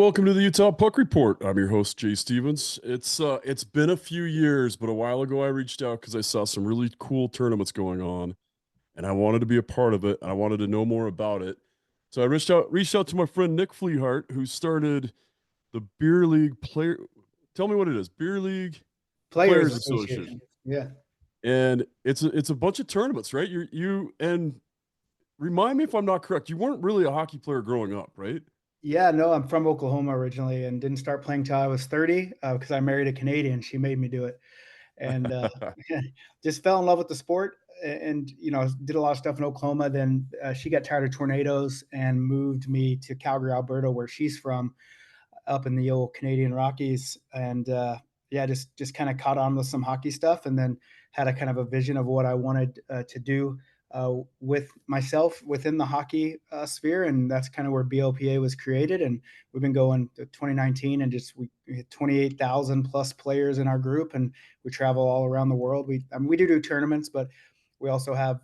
welcome to the Utah Puck Report. I'm your host, Jay Stevens. It's been a few years, but a while ago I reached out because I saw some really cool tournaments going on, and I wanted to be a part of it, and I wanted to know more about it. So I reached out to my friend Nick Fleehart, who started the Beer League player. Tell me what it is, Beer League Players Players Association, Association. Yeah. and it's a bunch of tournaments, right? You and remind me if I'm not correct. You weren't really a hockey player growing up, right? Yeah, no, I'm from Oklahoma originally and didn't start playing till I was 30 because I married a Canadian. She made me do it. And just fell in love with the sport and, did a lot of stuff in Oklahoma. Then she got tired of tornadoes and moved me to Calgary, Alberta, where she's from, up in the old Canadian Rockies. And yeah, just kind of caught on with some hockey stuff and then had a kind of a vision of what I wanted to do with myself within the hockey sphere, and that's kind of where BLPA was created. And we've been going to 2019, and we had 28,000 plus players in our group, and we travel all around the world. We do tournaments, but we also have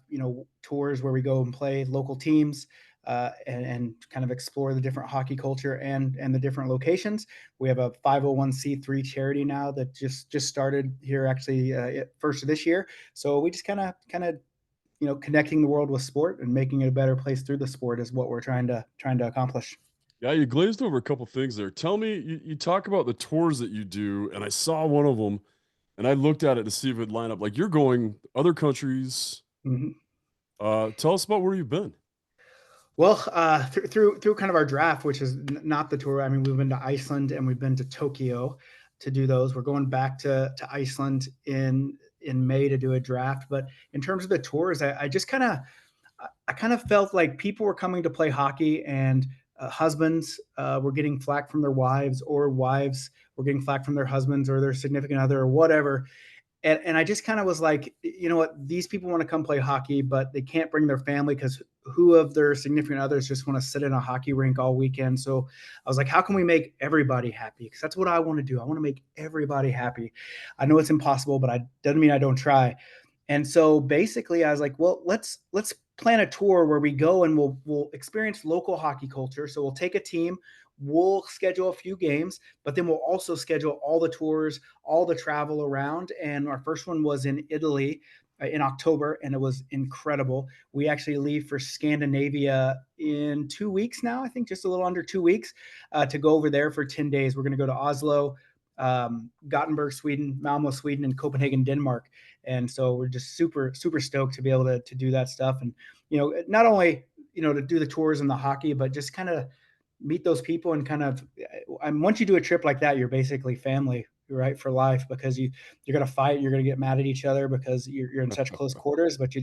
tours where we go and play local teams. And kind of explore the different hockey culture and the different locations. We have a 501c3 charity now that just started here actually first of this year. So we just kind of connecting the world with sport and making it a better place through the sport is what we're trying to accomplish. Yeah, you glazed over a couple things there. Tell me, you talk about the tours that you do, and I saw one of them, and I looked at it to see if it lined up. Like you're going other countries. Mm-hmm. Tell us about where you've been. Well, through kind of our draft, which is not the tour. I mean, we've been to Iceland and we've been to Tokyo to do those. We're going back to Iceland in May to do a draft. But in terms of the tours, I kind of felt like people were coming to play hockey, and husbands were getting flack from their wives, or wives were getting flack from their husbands or their significant other or whatever. And I just kind of was like, you know what, these people want to come play hockey, but they can't bring their family because who of their significant others just want to sit in a hockey rink all weekend? So I was like, how can we make everybody happy? Because that's what I want to do. I want to make everybody happy. I know it's impossible, but I doesn't mean I don't try. And so basically I was like, well, let's plan a tour where we go and we'll experience local hockey culture. So we'll take a team, we'll schedule a few games, but then we'll also schedule all the tours, all the travel around. And our first one was in Italy in October, and it was incredible. We actually leave for Scandinavia in 2 weeks now, I think just a little under 2 weeks, to go over there for 10 days. We're going to go to Oslo, Gothenburg, Sweden, Malmo, Sweden, and Copenhagen, Denmark. And so we're just super stoked to be able to do that stuff. And, not only, to do the tours and the hockey, but just kind of meet those people and kind of, once you do a trip like that, you're basically family, right, for life, because you're going to fight, you're going to get mad at each other because you're in such close quarters, but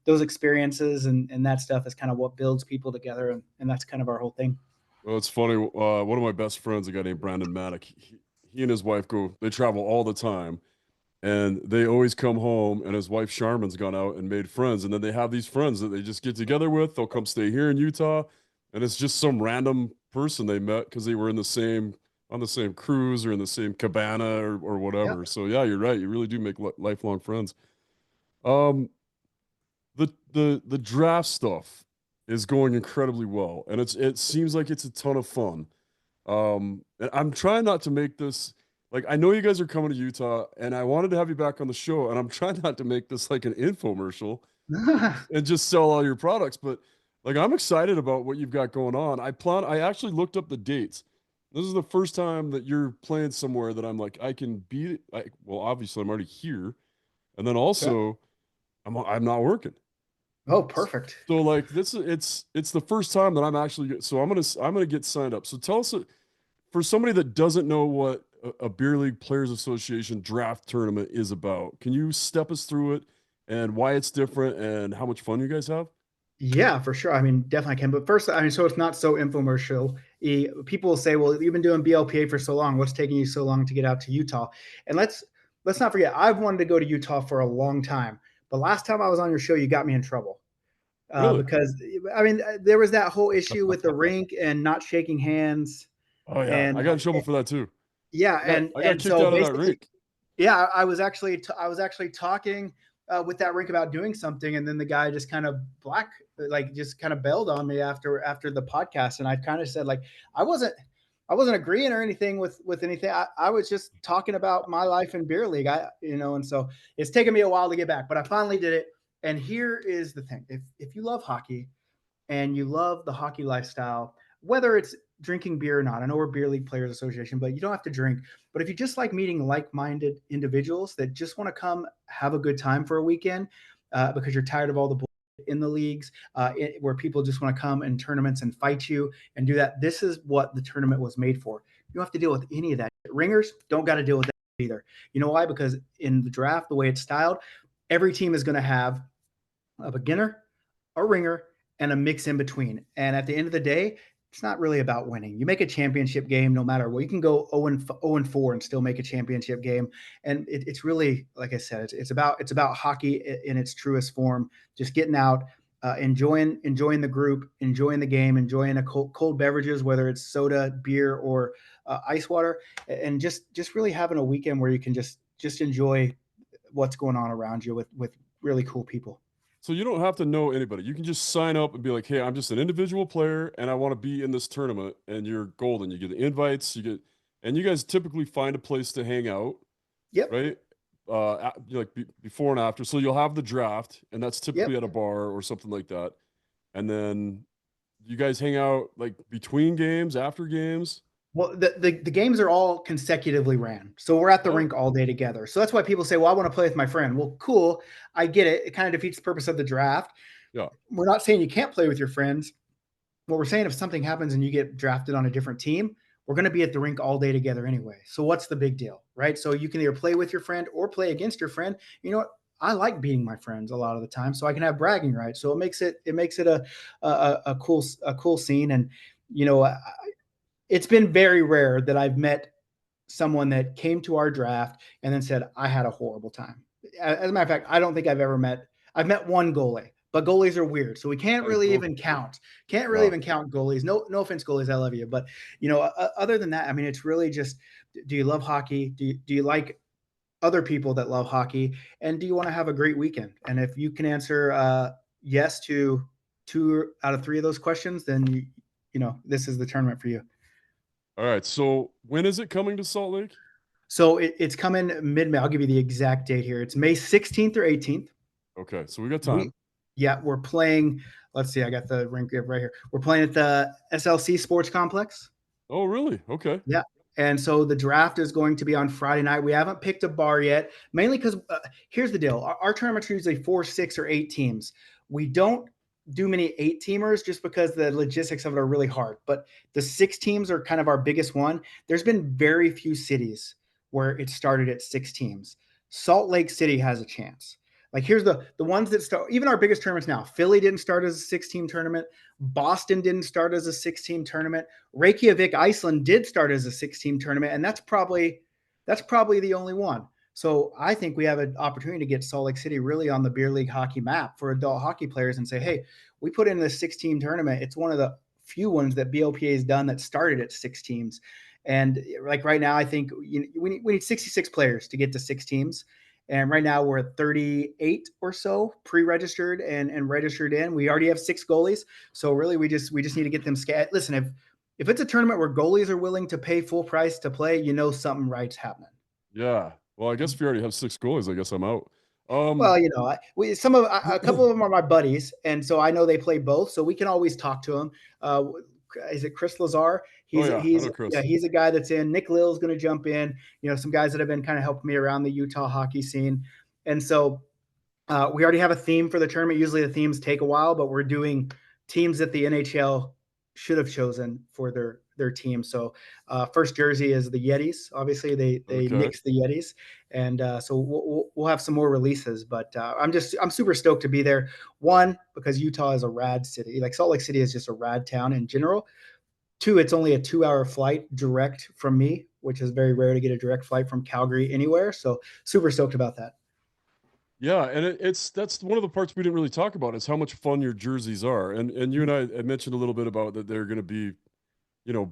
those experiences and that stuff is kind of what builds people together. And that's kind of our whole thing. Well, it's funny. One of my best friends, a guy named Brandon Maddock, he and his wife they travel all the time, and they always come home, and his wife Charmin's gone out and made friends, and then they have these friends that they just get together with. They'll come stay here in Utah, and it's just some random person they met because they were on the same cruise or in the same cabana or Yeah. whatever. So yeah, you're right. You really do make lifelong friends. Um, the draft stuff is going incredibly well, and it seems like it's a ton of fun. And I'm trying not to make this like I know you guys are coming to Utah, and I wanted to have you back on the show, and I'm trying not to make this like an infomercial and just sell all your products, but like I'm excited about what you've got going on. I actually looked up the dates. This is the first time that you're playing somewhere that I'm like I can be well, obviously I'm already here, and then Okay. also I'm not working. Oh, perfect. So like this it's the first time that I'm actually so I'm gonna get signed up. So tell us for somebody that doesn't know what a beer league players association draft tournament is about, can you step us through it and why it's different and how much fun you guys have? Yeah, for sure. I mean, definitely can. But first, I mean, so it's not so infomercial. People will say, "Well, you've been doing BLPA for so long. What's taking you so long to get out to Utah?" And let's not forget, I've wanted to go to Utah for a long time. But last time I was on your show, you got me in trouble Really? because I mean, there was that whole issue with the rink and not shaking hands, Oh yeah, and I got in trouble for that too. yeah, I got and kicked so out of that basically, rink. yeah, I was actually talking with that rink about doing something, and then the guy just kind of just kind of bailed on me after the podcast, and I kind of said like I wasn't. I wasn't agreeing or anything with anything. I was just talking about my life in beer league. And so it's taken me a while to get back, but I finally did it. And here is the thing: if you love hockey and you love the hockey lifestyle, whether it's drinking beer or not, I know we're Beer League Players Association, but you don't have to drink. But if you just like meeting like-minded individuals that just want to come have a good time for a weekend, because you're tired of all the bullshit in the leagues, where people just want to come in tournaments and fight you and do that, this is what the tournament was made for. You don't have to deal with any of that. Ringers don't got to deal with that either. You know why? Because in the draft, the way it's styled, every team is going to have a beginner, a ringer, and a mix in between. And at the end of the day, it's not really about winning. You make a championship game no matter what. You can go 0-4 and still make a championship game. And it's really, like I said, it's about hockey in its truest form. Just getting out, enjoying the group, enjoying the game, enjoying a cold beverages, whether it's soda, beer, or ice water, and just really having a weekend where you can just enjoy what's going on around you with really cool people. So you don't have to know anybody. You can just sign up and be like, "Hey, I'm just an individual player and I want to be in this tournament." And you're golden. You get the invites, and you guys typically find a place to hang out, Yep. right? Like before and after. So you'll have the draft, and that's typically Yep. at a bar or something like that. And then you guys hang out like between games, after games. Well, the games are all consecutively ran. So we're at the Oh, rink all day together. So that's why people say, well, I want to play with my friend. Well, cool. I get it. It kind of defeats the purpose of the draft. yeah. We're not saying you can't play with your friends. What we're saying, if something happens and you get drafted on a different team, we're going to be at the rink all day together anyway. So what's the big deal, right? So you can either play with your friend or play against your friend. You know what? I like beating my friends a lot of the time, so I can have bragging rights. So it makes it a cool scene. And you know, it's been very rare that I've met someone that came to our draft and then said, I had a horrible time. As a matter of fact, I don't think I've met one goalie, but goalies are weird. So we can't really Okay. even can't really Yeah. even count goalies. No offense, goalies. I love you. But, other than that, I mean, it's really just, do you love hockey? Do you like other people that love hockey? And do you want to have a great weekend? And if you can answer yes to 2 out of 3 of those questions, then this is the tournament for you. All right. So when is it coming to Salt Lake? So it's coming mid-May. I'll give you the exact date here. It's May 16th or 18th. Okay. So we got We time. Yeah, we're playing. Let's see, I got the rink right here. We're playing at the SLC Sports Complex. Oh, really? Okay. Yeah. And so the draft is going to be on Friday night. We haven't picked a bar yet, mainly because here's the deal. Our tournaments are usually 4, 6, or 8 teams. We don't do many 8-teamers just because the logistics of it are really hard. But the 6 teams are kind of our biggest one. There's been very few cities where it started at 6 teams. Salt Lake City has a chance. Like, here's the ones that start, even our biggest tournaments now. Philly didn't start as a 6-team tournament. Boston didn't start as a 6-team tournament. Reykjavik, Iceland did start as a 6-team tournament, and that's probably the only one. So I think we have an opportunity to get Salt Lake City really on the beer league hockey map for adult hockey players and say, hey, we put in this 6-team tournament. It's one of the few ones that BLPA has done that started at 6 teams. And like right now, I think we need 66 players to get to 6 teams. And right now we're at 38 or so pre-registered and registered in. We already have 6 goalies. So really we just need to get them listen, if it's a tournament where goalies are willing to pay full price to play, something right's happening. Yeah. Well, I guess if you already have 6 goalies, I guess I'm out. Well, a couple of them are my buddies, and so I know they play both, so we can always talk to them. Uh, is it Chris Lazar? Oh, He's yeah. I he's know yeah, Chris. he's a guy that's in. Nick Lill's going to jump in. Some guys that have been kind of helping me around the Utah hockey scene, and so we already have a theme for the tournament. Usually the themes take a while, but we're doing teams that the NHL should have chosen for their team. So first jersey is the Yetis. Obviously, they Okay. nixed the Yetis, and so we'll have some more releases. But I'm super stoked to be there. One, because Utah is a rad city. Like Salt Lake City is just a rad town in general. Two, it's only a 2-hour flight direct from me, which is very rare to get a direct flight from Calgary anywhere. So super stoked about that. Yeah, and that's one of the parts we didn't really talk about is how much fun your jerseys are. And you and I had mentioned a little bit about that they're going to be,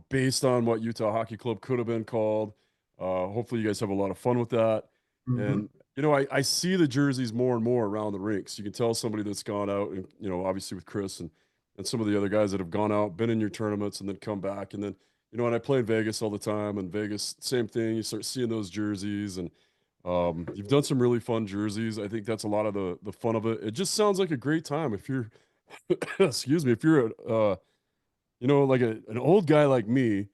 based on what Utah Hockey Club could have been called. Hopefully you guys have a lot of fun with that. Mm-hmm. And I see the jerseys more and more around the rinks. You can tell somebody that's gone out and obviously with Chris and some of the other guys that have gone out, been in your tournaments and then come back. And then and I play in Vegas all the time, and Vegas, same thing. You start seeing those jerseys, and you've done some really fun jerseys. I think that's a lot of the fun of it. It just sounds like a great time if you're, excuse me, if you're like an old guy like me.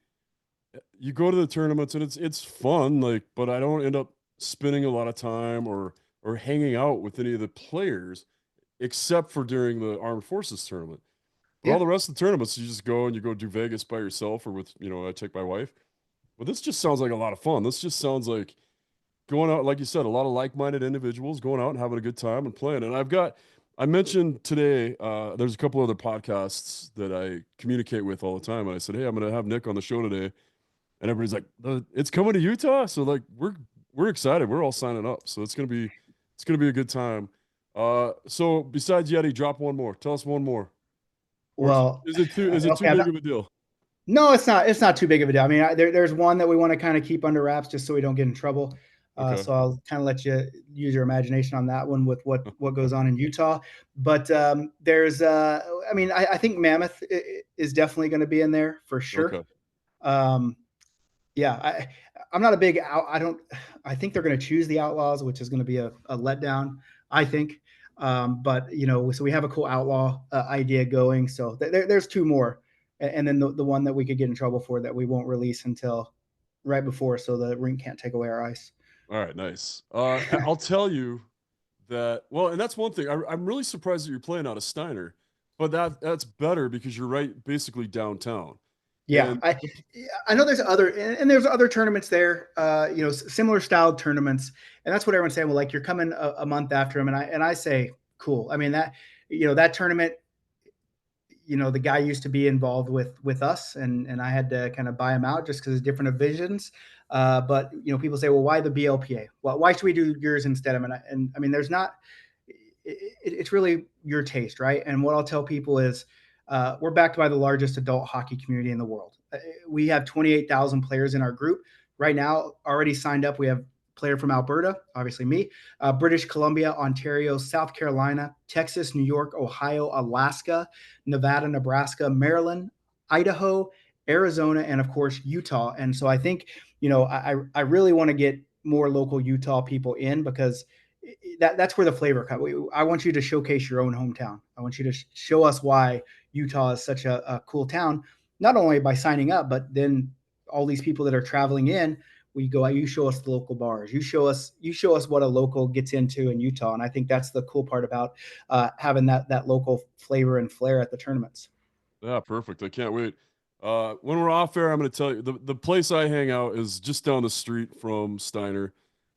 You go to the tournaments and it's fun, like, but I don't end up spending a lot of time or hanging out with any of the players except for during the armed forces tournament. But all Yeah. the rest of the tournaments, you just go and you go do Vegas by yourself or with, I take my wife. But this just sounds like a lot of fun. This just sounds like going out, like you said, a lot of like-minded individuals going out and having a good time and playing. And I mentioned today, there's a couple other podcasts that I communicate with all the time. And I said, hey, I'm going to have Nick on the show today. And everybody's like, it's coming to Utah. So like, we're excited. We're all signing up. So it's going to be a good time. So besides Yeti, drop one more. Tell us one more. Or Well, is it too okay. big of a deal? No, it's not. It's not too big of a deal. I mean, there's one that we want to kind of keep under wraps just so we don't get in trouble. Okay. So I'll kind of let you use your imagination on that one with what goes on in Utah. But there's, I mean, I think Mammoth is definitely going to be in there for sure. Okay. Um, yeah, I'm not a big out. I don't. I think they're going to choose the Outlaws, which is going to be a letdown. I think. But so we have a cool outlaw idea going. So there's two more, and then the one that we could get in trouble for that we won't release until right before, so the rink can't take away our ice. All right. Nice. I'll tell you that. Well, and that's one thing. I'm really surprised that you're playing out of Steiner, but that's better because you're right, basically downtown. Yeah, And I know there's other and there's other tournaments there, similar styled tournaments, and that's what everyone's saying. Well, like you're coming a month after him, and I say cool. I mean that that tournament, the guy used to be involved with us, and I had to kind of buy him out just because of different visions. But people say, well, why the BLPA? Well, why should we do yours instead of? And I mean, there's not. It's really your taste, right? And what I'll tell people is, we're backed by the largest adult hockey community in the world. We have 28,000 players in our group right now. Already signed up. We have player from Alberta, obviously me, British Columbia, Ontario, South Carolina, Texas, New York, Ohio, Alaska, Nevada, Nebraska, Maryland, Idaho, Arizona, and of course Utah. And so I think I really want to get more local Utah people in because that's where the flavor comes. I want you to showcase your own hometown. I want you to show us why Utah is such a cool town, not only by signing up, but then all these people that are traveling in, we go, you show us the local bars. You show us what a local gets into in Utah. And I think that's the cool part about having that local flavor and flair at the tournaments. yeah, perfect. I can't wait. When we're off air, I'm going to tell you the place I hang out is just down the street from Steiner,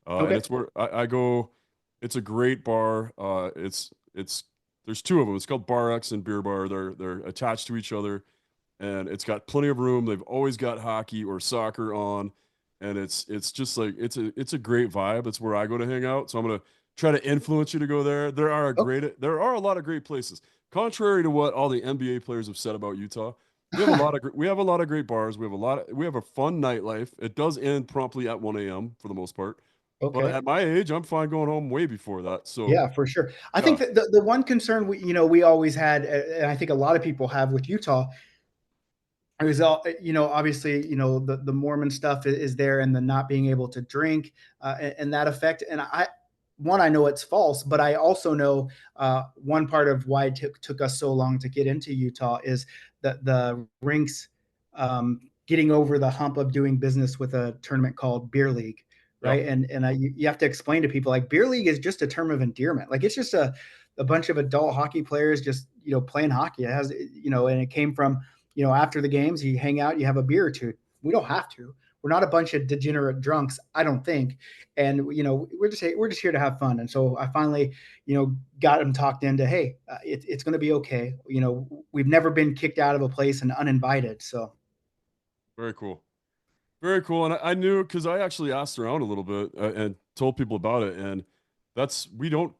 and Okay. it's where I go. It's a great bar. It's there's two of them. It's called Bar X and Beer Bar. They're attached to each other, and it's got plenty of room. They've always got hockey or soccer on, and it's just like it's a great vibe. It's where I go to hang out. So I'm gonna try to influence you to go there. Oh, There are a lot of great places. Contrary to what all the NBA players have said about Utah, we have a lot of great bars. We have a fun nightlife. It does end promptly at 1 a.m. for the most part. But okay. at my age, I'm fine going home way before that. So Yeah, for sure. I think yeah, that the one concern we always had, and I think a lot of people have with Utah, it was all obviously the Mormon stuff is there and the not being able to drink and that effect. And I know it's false, but I also know one part of why it took us so long to get into Utah is that the rinks getting over the hump of doing business with a tournament called Beer League, yeah, right? And you have to explain to people like Beer League is just a term of endearment. Like it's just a bunch of adult hockey players just playing hockey. It has and it came from after the games, you hang out, you have a beer or two. We don't have to. We're not a bunch of degenerate drunks, I don't think. And we're just here to have fun. And so I finally, got them talked into, hey, it's going to be okay. We've never been kicked out of a place and uninvited. So very cool. Very cool. And I knew because I actually asked around a little bit and told people about it. And we don't,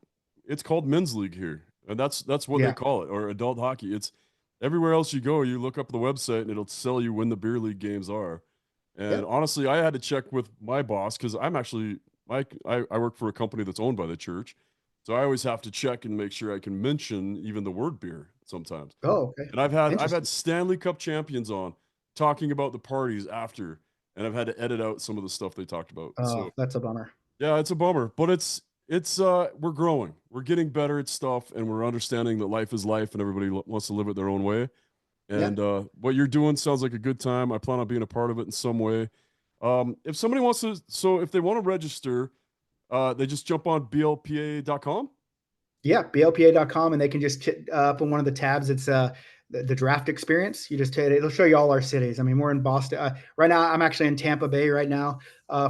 it's called men's league here. And that's what they yeah, call it, or adult hockey. It's everywhere else you go, you look up the website and it'll tell you when the beer league games are. And yeah, honestly, I had to check with my boss because I'm actually, I work for a company that's owned by the church. So I always have to check and make sure I can mention even the word beer sometimes. oh, okay, And I've had interesting. Stanley Cup champions on. talking about the parties after, and I've had to edit out some of the stuff they talked about. Oh, So that's a bummer. yeah, it's a bummer, but it's we're growing. We're getting better at stuff, and we're understanding that life is life, and everybody wants to live it their own way. Yeah. And what you're doing sounds like a good time. I plan on being a part of it in some way. If somebody wants to, so if they want to register, they just jump on blpa.com. Yeah, BLPA.com, and they can just up on one of the tabs. It's the draft experience. You just it'll show you all our cities. I mean, we're in Boston right now. I'm actually in Tampa Bay right now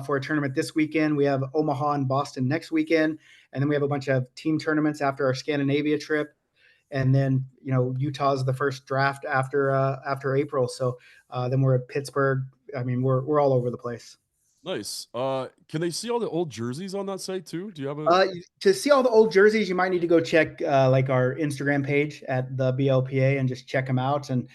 for a tournament this weekend. We have Omaha and Boston next weekend, and then we have a bunch of team tournaments after our Scandinavia trip. And then Utah's the first draft after April. So then we're at Pittsburgh. I mean, we're all over the place. Nice. Can they see all the old jerseys on that site too? Do you have a To see all the old jerseys, you might need to go check like our Instagram page at the BLPA and just check them out. And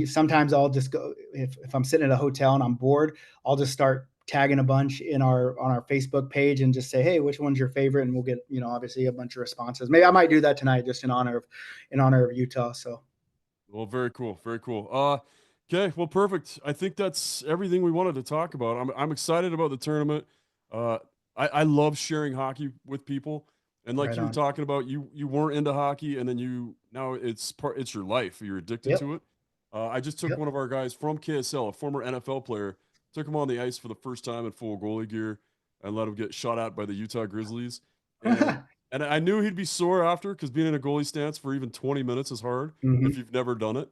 sometimes I'll just go if I'm sitting at a hotel and I'm bored, I'll just start tagging a bunch in our on our Facebook page and just say, hey, which one's your favorite? And we'll get obviously a bunch of responses. Maybe I might do that tonight just in honor of Utah. So Well, very cool, very cool. Okay, well, perfect. I think that's everything we wanted to talk about. I'm excited about the tournament. Uh, I love sharing hockey with people, and like right you were on. talking about, you weren't into hockey, and then now it's your life. You're addicted Yep. to it. I just took Yep. one of our guys from KSL, a former NFL player, took him on the ice for the first time in full goalie gear, and let him get shot at by the Utah Grizzlies, and and I knew he'd be sore after because being in a goalie stance for even 20 minutes is hard if hmm you've never done it.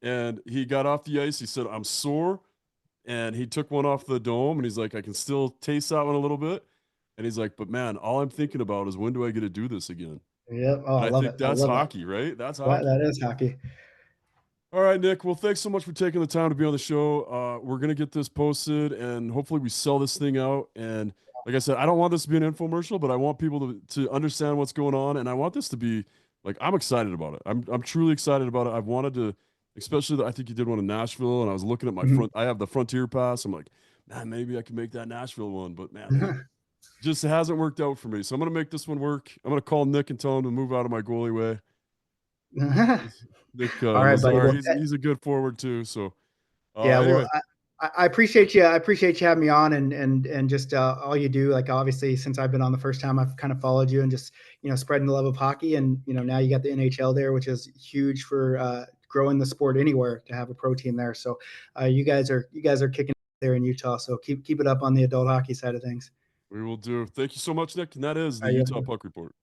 And he got off the ice. He said, I'm sore. And he took one off the dome and he's like, I can still taste that one a little bit. And he's like, but man, all I'm thinking about is when do I get to do this again? Yep. Oh, And I I love it. think I that's love it. hockey, right? That's That hockey. is hockey. All right, Nick. Well, thanks so much for taking the time to be on the show. We're gonna get this posted, and hopefully, we sell this thing out. And like I said, I don't want this to be an infomercial, but I want people to understand what's going on, and I want this to be like I'm excited about it. I'm truly excited about it. I've wanted to, especially I think you did one in Nashville, and I was looking at my Mhm. front. I have the Frontier Pass. I'm like, man, maybe I can make that Nashville one, but man, it just hasn't worked out for me. So I'm gonna make this one work. I'm gonna call Nick and tell him to move out of my goalie way. Nick All right, buddy. Lazar, Well, he's a good forward too. So yeah. Well, anyway, I appreciate you. I appreciate you having me on and just all you do. Like obviously, since I've been on the first time, I've kind of followed you and just spreading the love of hockey. And now you got the NHL there, which is huge for growing the sport anywhere to have a pro team there. So you guys are kicking there in Utah. So keep it up on the adult hockey side of things. we will do. Thank you so much, Nick. And that is the All right, Utah Puck Report.